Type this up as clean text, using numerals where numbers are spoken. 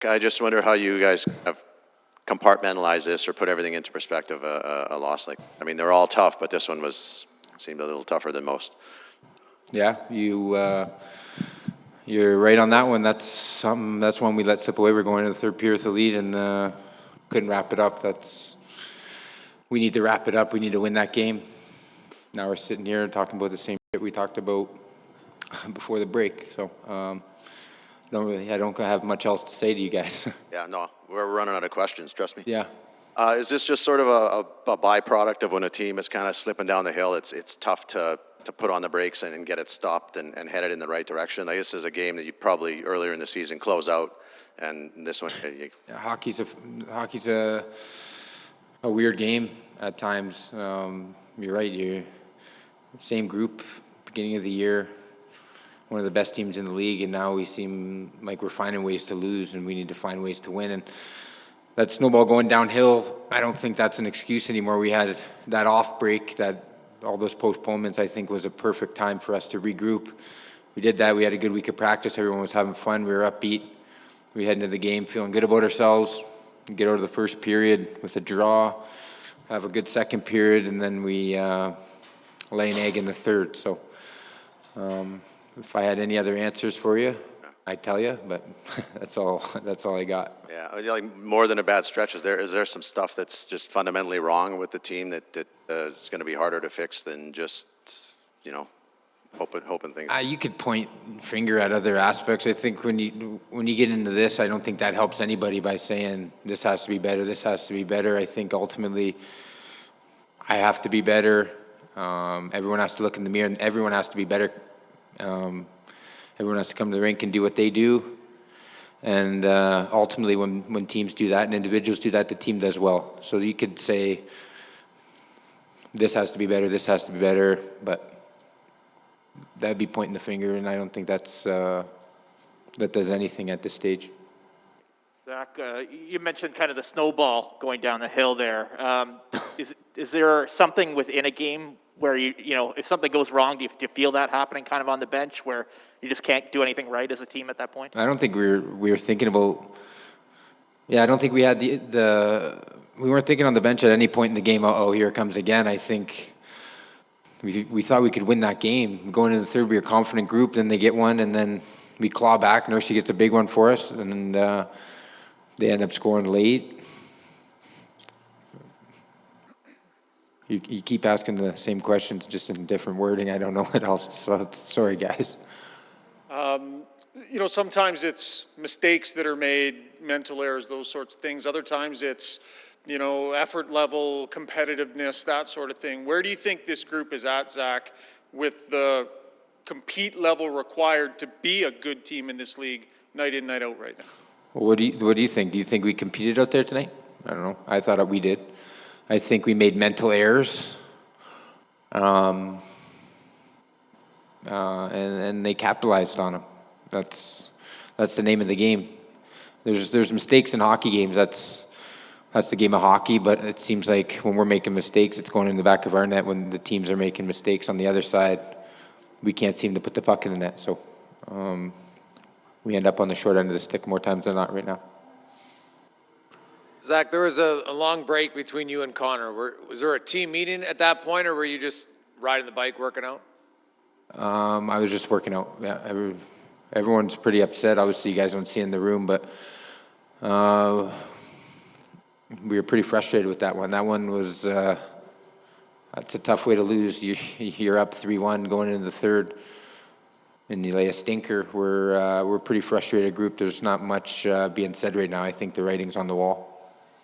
I just wonder how you guys have compartmentalized this or put everything into perspective. A loss like, I mean, they're all tough, but this one seemed a little tougher than most. Yeah, you're right on that one. That's one we let slip away. We're going to the third period with the lead and couldn't wrap it up. We need to wrap it up. We need to win that game. Now we're sitting here talking about the same shit we talked about before the break. So I don't have much else to say to you guys. Yeah, no, we're running out of questions. Trust me. Yeah. Is this just sort of a byproduct of when a team is kind of slipping down the hill? It's tough to put on the brakes and get it stopped and head it in the right direction. Like, this is a game that you probably earlier in the season close out, and this one. Yeah, hockey's a weird game at times. You're right. You're same group, beginning of the year, one of the best teams in the league, and now we seem like we're finding ways to lose, and we need to find ways to win. And that snowball going downhill, I don't think that's an excuse anymore. We had that off break, all those postponements, I think, was a perfect time for us to regroup. We did that. We had a good week of practice. Everyone was having fun. We were upbeat. We head into the game feeling good about ourselves, get out of the first period with a draw, have a good second period, and then we lay an egg in the third. So if I had any other answers for you, I'd tell you, but that's all I got. Yeah, like more than a bad stretch. Is there some stuff that's just fundamentally wrong with the team that is going to be harder to fix than just, hoping things? You could point finger at other aspects. I think when you get into this, I don't think that helps anybody by saying this has to be better, this has to be better. I think ultimately I have to be better. Everyone has to look in the mirror, and everyone has to be better. Everyone has to come to the rink and do what they do. And ultimately, when teams do that and individuals do that, the team does well. So you could say, this has to be better, this has to be better, but that'd be pointing the finger, and I don't think that does anything at this stage. Zack, you mentioned kind of the snowball going down the hill there. Is there something within a game where if something goes wrong, do you feel that happening kind of on the bench where you just can't do anything right as a team at that point? I don't think we were thinking about. Yeah, I don't think we had we weren't thinking on the bench at any point in the game. Oh, here it comes again. I think we thought we could win that game. Going into the third, we were a confident group. Then they get one, and then we claw back. Nursey gets a big one for us, and they end up scoring late. You keep asking the same questions, just in different wording. I don't know what else. So sorry, guys. Sometimes it's mistakes that are made, mental errors, those sorts of things. Other times it's, effort level, competitiveness, that sort of thing. Where do you think this group is at, Zack, with the compete level required to be a good team in this league, night in, night out right now? Well, what do you think? Do you think we competed out there tonight? I don't know. I thought we did. I think we made mental errors, and they capitalized on them. That's the name of the game. There's mistakes in hockey games. That's the game of hockey. But it seems like when we're making mistakes, it's going in the back of our net. When the teams are making mistakes on the other side, we can't seem to put the puck in the net. So we end up on the short end of the stick more times than not right now. Zack, there was a long break between you and Connor. Was there a team meeting at that point, or were you just riding the bike, working out? I was just working out. Yeah, everyone's pretty upset. Obviously, you guys don't see in the room, but we were pretty frustrated with that one. That one was it's a tough way to lose. You're up 3-1 going into the third, and you lay a stinker. We're a pretty frustrated group. There's not much being said right now. I think the writing's on the wall.